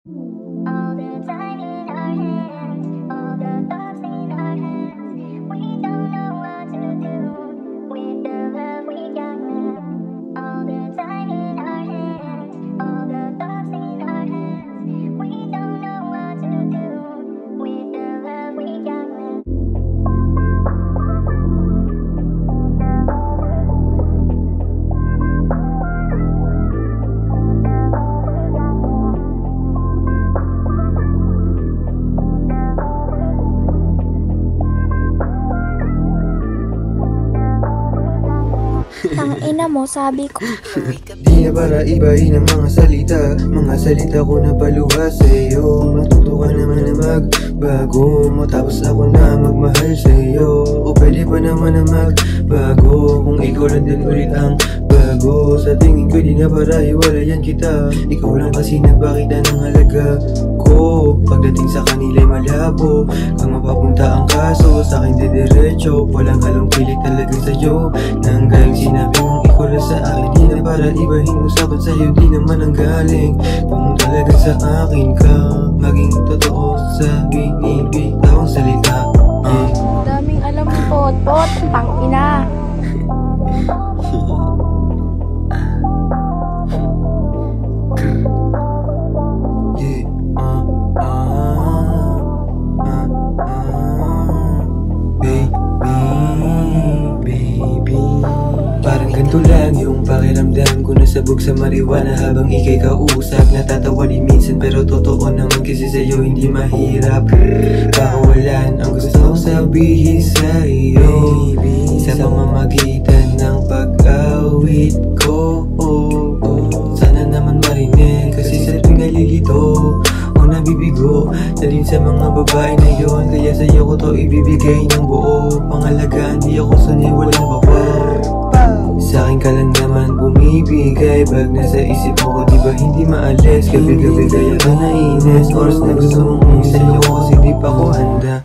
All the time in our hands, all the thoughts in our hands. We don't know what to do with the love we got left. All the time in our hands, all the thoughts in our hands. We don't know what to do with the love we got left. Ang ina mo, sabi ko. Di na para ibahin ang mga salita ko na paluha sa'yo. Matuto ka naman na magbago mo, tapos ako na magmahal sa'yo. O pwede pa naman na magbago kung ikaw lang din ulit ang bago. Sa tingin ko di na para hiwalayan kita. Ikaw lang kasi nagpakita ng halaga ko. Pagdating sa kanila'y malabo, kang mapapunta ang kaso sa akin didiretso. Walang halong pilit talaga sa'yo. Nanggaling sinabi mong ikaw lang sa akin. Di na para ibahin usapan sa'yo, di naman ang galing. Kung talaga sa akin ka, maging totoo sa binibitawang salita. Daming alam mo, pot, tang ina. Baby, parang ganito lang yung pakiramdam ko. Nasabog sa marijuana habang ikay kausap. Natatawa di minsan pero totoo naman kasi sa'yo hindi mahirap pakawalan ang gusto kong sabihin sa'yo. Sa pamamagitan ng pag-awit ko, sana naman marinig kasi sa tuwing nalilito o nabibigo na din sa mga babae na yon. Kaya sa'yo ko to ibibigay ng buo. Pangalagaan di ako sanay walang bawa. Sa'kin ka lang naman bumibigay. Pag nasa isip mo ko diba hindi maalis. Gabi-gabi kaya ka nainis. Oras na gusto mong sa'yo kasi di pa ko handa.